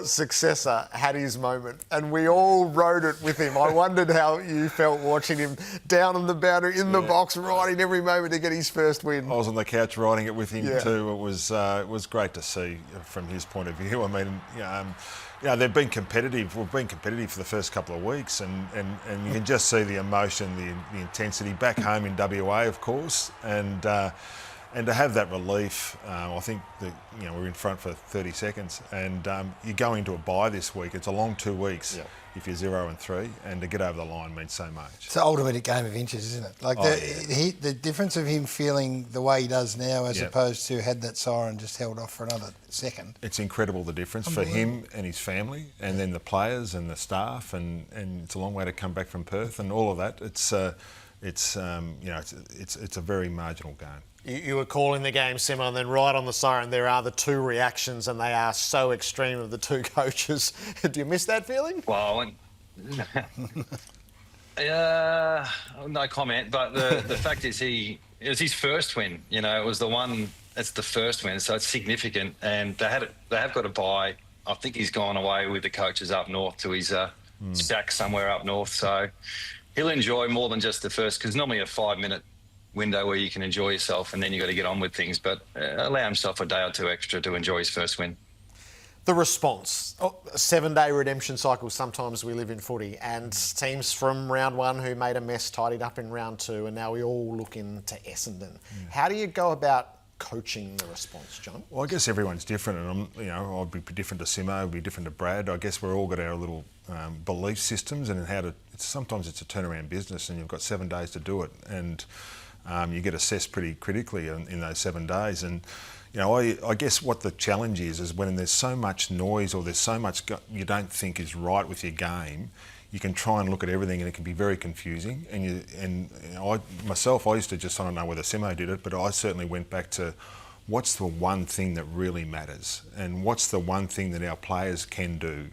your successor had his moment, and we all rode it with him. I wondered how you felt watching him down on the boundary, in the box, riding every moment to get his first win. I was on the couch riding it with him too. It was great to see from his point of view. I mean, they've been competitive. We've been competitive for the first couple of weeks, and you can just see the emotion, the intensity back home in WA, of course, and to have that relief. I think that we're in front for 30 seconds, and you're going to a bye this week. It's a long 2 weeks. Yep. If you're 0-3, and to get over the line means so much. It's the ultimate game of inches, isn't it? Like the difference of him feeling the way he does now, as opposed to had that siren just held off for another second. It's incredible, the difference for him and his family, and then the players and the staff, and it's a long way to come back from Perth and all of that. It's a very marginal game. You were calling the game, Simmo, and then right on the siren there are the two reactions, and they are so extreme of the two coaches. Do you miss that feeling? Well, no comment, but the fact is it was his first win. It was the one, it's the first win, so it's significant, and they have got to buy. I think he's gone away with the coaches up north to his shack somewhere up north, so he'll enjoy more than just the first, because normally a 5-minute window where you can enjoy yourself, and then you got to get on with things, but allow himself a day or two extra to enjoy his first win. The response, a 7-day redemption cycle sometimes we live in footy, and teams from round one who made a mess tidied up in round two, and now we all look into Essendon. How do you go about coaching the response, John? Well, I guess everyone's different, and I'd be different to Simmo, I'd be different to Brad. I guess we're all got our little belief systems, and sometimes it's a turnaround business, and you've got 7 days to do it, and you get assessed pretty critically in those 7 days. And I guess what the challenge is when there's so much noise, or there's so much you don't think is right with your game, you can try and look at everything, and it can be very confusing. I used to just, I don't know whether Simmo did it, but I certainly went back to what's the one thing that really matters, and what's the one thing that our players can do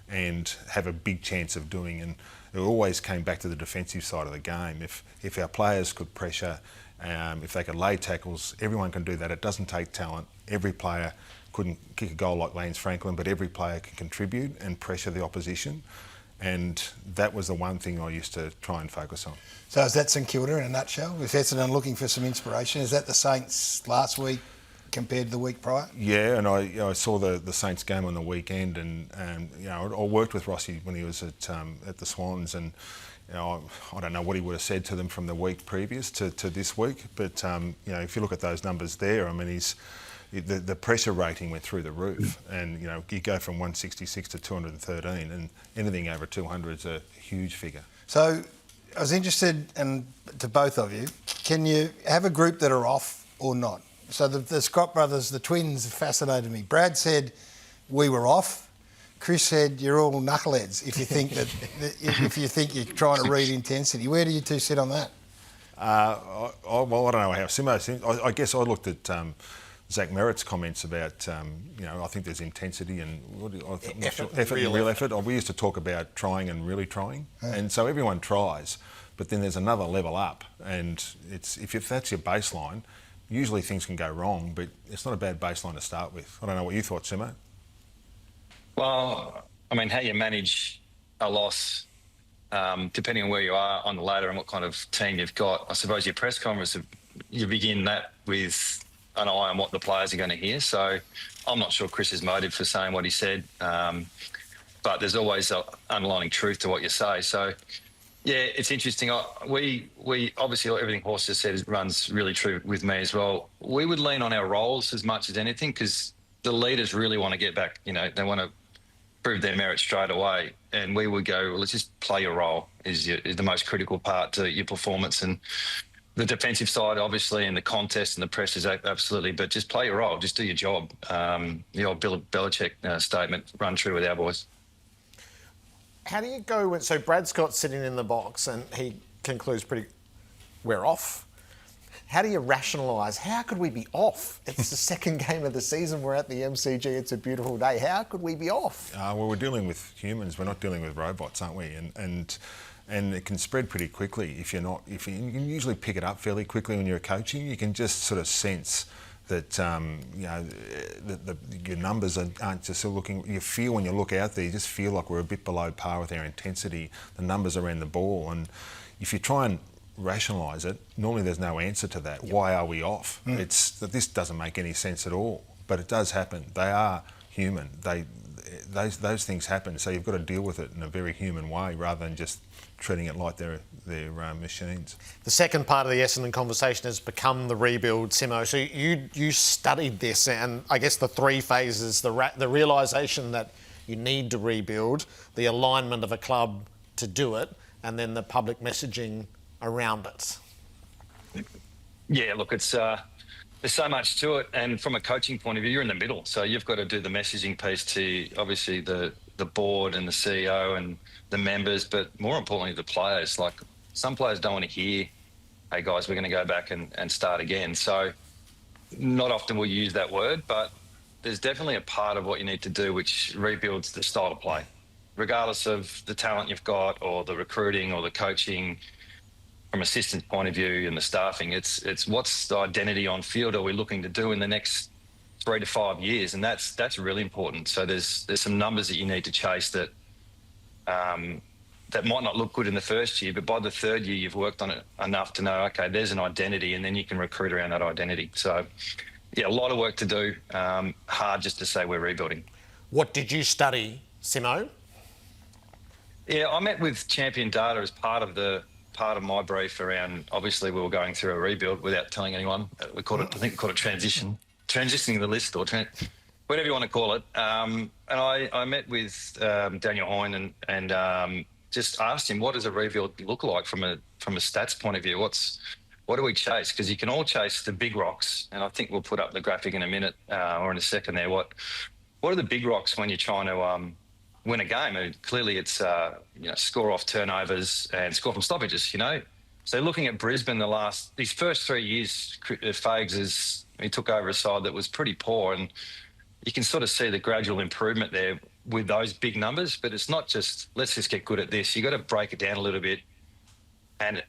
and have a big chance of doing. And it always came back to the defensive side of the game. If our players could pressure, if they could lay tackles, everyone can do that. It doesn't take talent. Every player couldn't kick a goal like Lance Franklin, but every player can contribute and pressure the opposition. And that was the one thing I used to try and focus on. So is that St Kilda in a nutshell? If Essendon looking for some inspiration, is that the Saints last week compared to the week prior? Yeah, and I saw the Saints game on the weekend, and I worked with Rossi when he was at the Swans, and I don't know what he would have said to them from the week previous to this week, but if you look at those numbers there, I mean, the pressure rating went through the roof, and you go from 166 to 213, and anything over 200 is a huge figure. So I was interested, and to both of you, can you have a group that are off or not? So the Scott brothers, the twins, fascinated me. Brad said we were off. Chris said you're all knuckleheads if you think if you think you're trying to read intensity. Where do you two sit on that? Well, I don't know how Simmo thinks. I guess I looked at Zach Merritt's comments about I think there's intensity and effort and real effort. We used to talk about trying and really trying, and so everyone tries, but then there's another level up, and if that's your baseline. Usually things can go wrong, but it's not a bad baseline to start with. I don't know what you thought, Simmo. Well, I mean, how you manage a loss, depending on where you are on the ladder and what kind of team you've got. I suppose your press conference, you begin that with an eye on what the players are going to hear. So I'm not sure Chris's motive for saying what he said, but there's always an underlying truth to what you say. So, yeah, it's interesting. We obviously everything Horse has said runs really true with me as well. We would lean on our roles as much as anything, because the leaders really want to get back. They want to prove their merit straight away, and we would go, well, let's just play your role is the most critical part to your performance, and the defensive side obviously, and the contest and the pressures absolutely, but just play your role, just do your job. The old Bill Belichick statement run true with our boys. How do you go so Brad Scott's sitting in the box and he concludes we're off. How do you rationalise, how could we be off? It's the second game of the season, we're at the MCG, it's a beautiful day. How could we be off? Well, we're dealing with humans, we're not dealing with robots, aren't we? And it can spread pretty quickly if you can usually pick it up fairly quickly when you're coaching. You can just sort of sense that your numbers aren't just looking. You feel when you look out there, you just feel like we're a bit below par with our intensity, the numbers around the ball, and if you try and rationalise it, normally there's no answer to that. Yep. Why are we off? It's that this doesn't make any sense at all, but it does happen. They are human. Those things happen, so you've got to deal with it in a very human way rather than just treating it like they're machines. The second part of the Essendon conversation has become the rebuild, Simmo. So you studied this, and I guess the three phases: the realisation that you need to rebuild, the alignment of a club to do it, and then the public messaging around it. Yeah, look, it's there's so much to it, and from a coaching point of view, you're in the middle, so you've got to do the messaging piece to obviously the board and the CEO and the members, but more importantly the players. Like, some players don't want to hear, hey guys, we're going to go back and start again. So not often we'll use that word, but there's definitely a part of what you need to do which rebuilds the style of play, regardless of the talent you've got or the recruiting or the coaching. From assistant's point of view and the staffing, it's what's the identity on field are we looking to do in the next 3 to 5 years, and that's really important. So there's some numbers that you need to chase that that might not look good in the first year, but by the third year you've worked on it enough to know, okay, there's an identity, and then you can recruit around that identity. So yeah, a lot of work to do. Hard just to say we're rebuilding. What did you study, Simmo? Yeah, I met with Champion Data as part of my brief around, obviously we were going through a rebuild without telling anyone. I think we called it transitioning the list, or whatever you want to call it. And I met with Daniel Hoyne and just asked him, what does a rebuild look like from a stats point of view? What do we chase? Because you can all chase the big rocks, and I think we'll put up the graphic in a minute or in a second there. What are the big rocks when you're trying to win a game? And clearly it's score off turnovers and score from stoppages, So looking at Brisbane these first 3 years, Fags he took over a side that was pretty poor, and you can sort of see the gradual improvement there with those big numbers. But it's not just, let's just get good at this. You got to break it down a little bit. And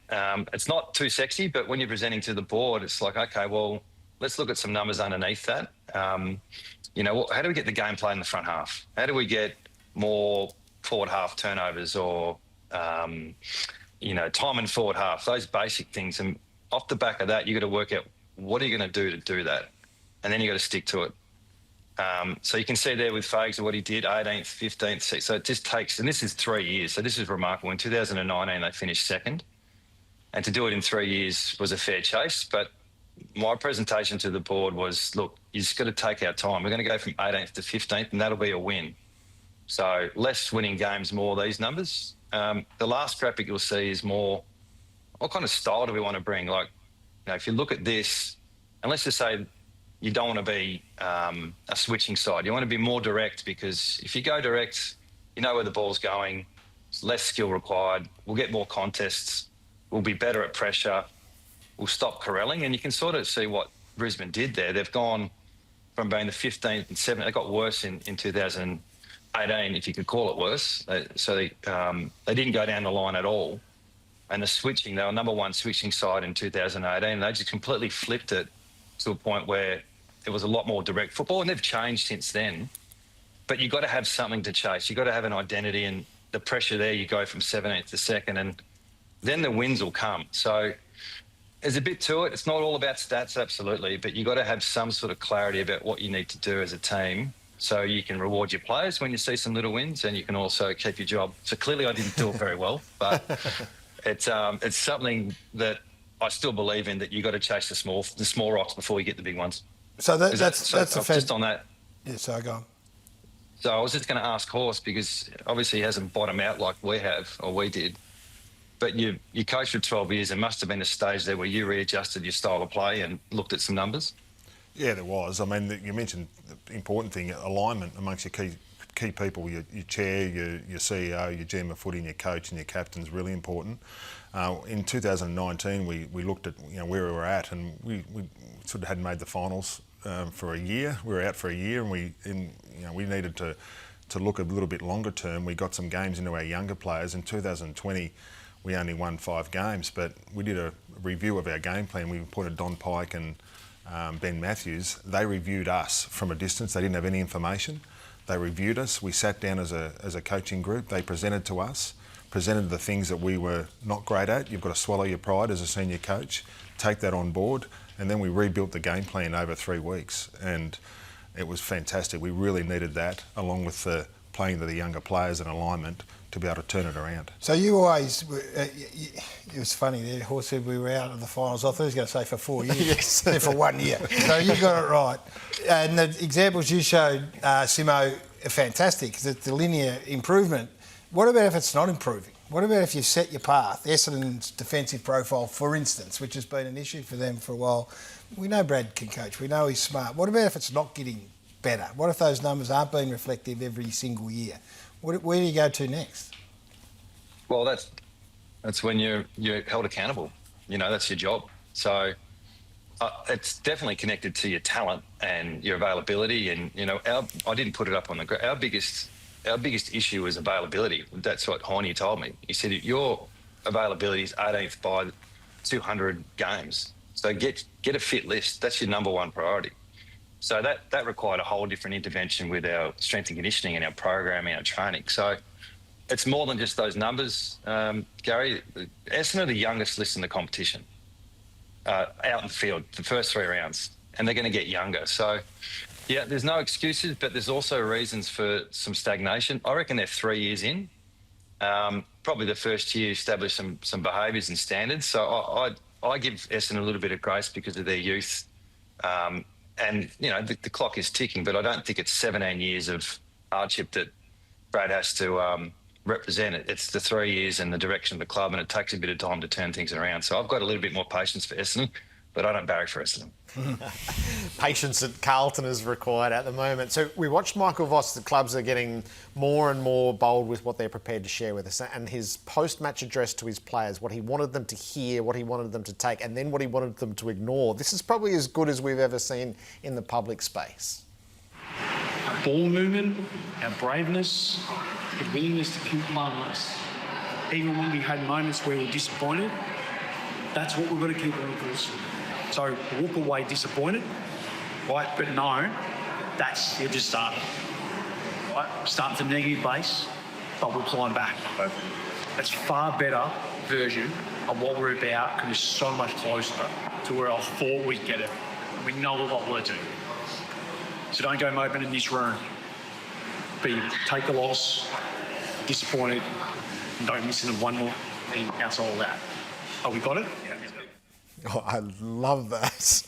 it's not too sexy, but when you're presenting to the board, it's like, okay, well, let's look at some numbers underneath that. How do we get the gameplay in the front half? How do we get more forward half turnovers or, time in forward half, those basic things. And off the back of that, you got to work out what are you going to do that? And then you got to stick to it. So you can see there with Fags what he did, 18th, 15th. So it just takes, and this is 3 years. So this is remarkable. In 2019, they finished second. And to do it in 3 years was a fair chase. But my presentation to the board was, look, you just got to take our time. We're going to go from 18th to 15th, and that'll be a win. So less winning games, more these numbers. The last graphic you'll see is more, what kind of style do we want to bring? Like, if you look at this, and let's just say you don't want to be a switching side. You want to be more direct, because if you go direct, you know where the ball's going, it's less skill required, we'll get more contests, we'll be better at pressure, we'll stop corralling. And you can sort of see what Brisbane did there. They've gone from being the 15th and 17th, they got worse in 2018, if you could call it worse. They didn't go down the line at all. And the switching, they were number one switching side in 2018. They just completely flipped it to a point where it was a lot more direct football, and they've changed since then. But you've got to have something to chase. You've got to have an identity, and the pressure there, you go from 17th to 2nd, and then the wins will come. So there's a bit to it. It's not all about stats, absolutely, but you've got to have some sort of clarity about what you need to do as a team, so you can reward your players when you see some little wins, and you can also keep your job. So clearly I didn't do it very well, but it's something that I still believe in, that you got to chase the small rocks before you get the big ones. So that's just on that. Yeah, so go on. So I was just going to ask Horse, because obviously he hasn't bottomed out like we have, or we did. But you coached for 12 years. There must have been a stage there where you readjusted your style of play and looked at some numbers. Yeah, there was. I mean, you mentioned the important thing, alignment amongst your key people, your chair, your CEO, your GM of footy, and your coach and your captain is really important. In 2019, we looked at where we were at, and we sort of hadn't made the finals for a year. We were out for a year, and we needed to look a little bit longer term. We got some games into our younger players. In 2020, we only won 5 games, but we did a review of our game plan. We appointed Don Pike and Ben Matthews, they reviewed us from a distance. They didn't have any information. They reviewed us. We sat down as a coaching group. They presented to us, presented the things that we were not great at. You've got to swallow your pride as a senior coach, take that on board, and then we rebuilt the game plan over 3 weeks. And it was fantastic. We really needed that, along with the playing to the younger players and alignment, to be able to turn it around. So you always, it was funny there, Horse said we were out of the finals. I thought he was going to say for 4 years. Yes. They're for 1 year. So you got it right. And the examples you showed, Simmo, are fantastic, the linear improvement. What about if it's not improving? What about if you set your path? Essendon's defensive profile, for instance, which has been an issue for them for a while. We know Brad can coach. We know he's smart. What about if it's not getting better? What if those numbers aren't being reflective every single year? Where do you go to next? Well, that's when you're held accountable. You know, that's your job. So it's definitely connected to your talent and your availability. And you know, I didn't put it up on the. Our biggest issue is availability. That's what Heine told me. He said your availability is 18th by 200 games. So get a fit list. That's your number one priority. So that required a whole different intervention with our strength and conditioning and our programming, our training. So it's more than just those numbers, Gary. Essendon are the youngest list in the competition out in the field, the first 3 rounds, and they're going to get younger. So, yeah, there's no excuses, but there's also reasons for some stagnation. I reckon they're 3 years in. Probably the first year established some behaviours and standards. So I give Essendon a little bit of grace because of their youth. And, you know, the clock is ticking, but I don't think it's 17 years of hardship that Brad has to represent it. It's the 3 years and the direction of the club, and it takes a bit of time to turn things around. So I've got a little bit more patience for Essendon, but I don't barrack for Essendon. Patience at Carlton is required at the moment. So we watched Michael Voss. The clubs are getting more and more bold with what they're prepared to share with us, and his post-match address to his players, what he wanted them to hear, what he wanted them to take, and then what he wanted them to ignore. This is probably as good as we've ever seen in the public space. Our ball movement, our braveness, the willingness to keep marvelous. Even when we had moments where we were disappointed, that's what we've got to keep on course. So walk away disappointed, right? But no, you're just starting. Right? Starting from negative base, but we're flying back. That's far better version of what we're about because it's so much closer to where I thought we'd get it. We know what we're doing. So don't go moping in this room. Take the loss, disappointed, and don't miss it in one more thing outside of that. Oh, we got it? Yeah. Oh, I love that.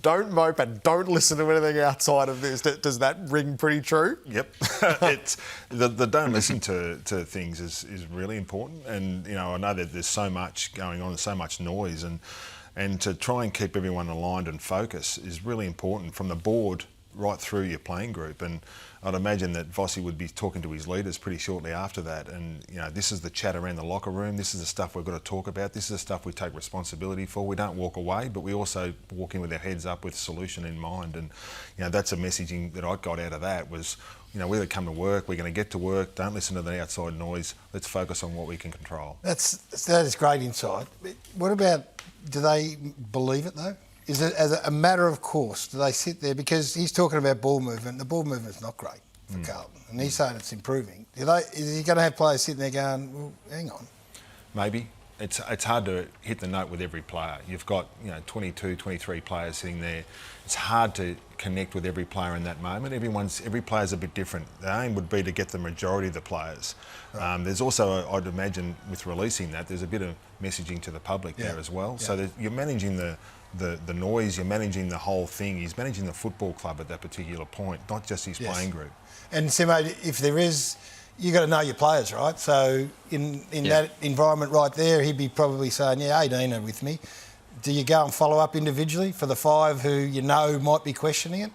Don't mope and don't listen to anything outside of this. Does that ring pretty true? Yep. It's the don't listen to things is really important. And, you know, I know that there's so much going on, there's so much noise, and to try and keep everyone aligned and focus is really important from the board right through your playing group. And I'd imagine that Vossi would be talking to his leaders pretty shortly after that. And, you know, this is the chat around the locker room. This is the stuff we've got to talk about. This is the stuff we take responsibility for. We don't walk away, but we also walk in with our heads up with solution in mind. And, you know, that's a messaging that I got out of that was, you know, we're going to come to work. We're going to get to work. Don't listen to the outside noise. Let's focus on what we can control. That is great insight. What about, do they believe it though? Is it as a matter of course? Do they sit there? Because he's talking about ball movement. The ball movement's not great for Carlton. And he's saying it's improving. Is he going to have players sitting there going, well, hang on? Maybe. It's hard to hit the note with every player. You've got, you know, 22, 23 players sitting there. It's hard to connect with every player in that moment. Every player's a bit different. The aim would be to get the majority of the players. Right. There's also, I'd imagine, with releasing that, there's a bit of messaging to the public there as well. Yeah. So you're managing the noise, you're managing the whole thing. He's managing the football club at that particular point, not just his playing group. And Simmo, if there is, you got to know your players, right? So in that environment right there, he'd be probably saying, yeah, 18 are with me. Do you go and follow up individually for the 5 who you know might be questioning it?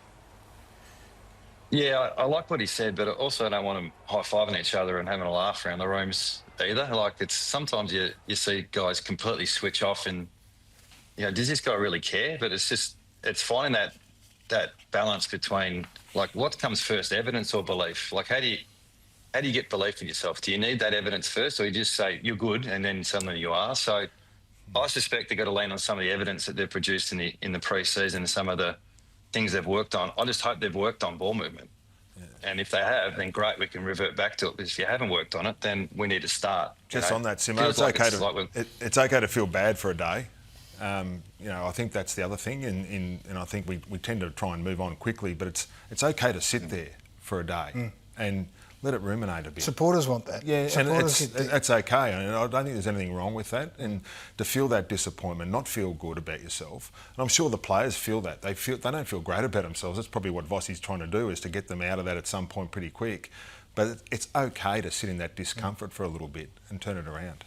Yeah, I like what he said, but also I don't want them high-fiving each other and having a laugh around the rooms either. Like, it's sometimes you see guys completely switch off and, you know, does this guy really care? But it's finding that balance between, like, what comes first, evidence or belief? Like, how do you get belief in yourself? Do you need that evidence first, or you just say you're good and then suddenly you are? So I suspect they've got to lean on some of the evidence that they've produced in the pre-season and some of the things they've worked on. I just hope they've worked on ball movement. And if they have, then great, we can revert back to it. But if you haven't worked on it, then we need to start. Just on that, Simmo, it's okay to feel bad for a day. I think that's the other thing, and I think we tend to try and move on quickly, but it's okay to sit there for a day and let it ruminate a bit. Supporters want that. Yeah, and that's okay. I don't think there's anything wrong with that. And to feel that disappointment, not feel good about yourself. And I'm sure the players feel that. They don't feel great about themselves. That's probably what Vossi's trying to do, is to get them out of that at some point pretty quick. But it's okay to sit in that discomfort for a little bit and turn it around.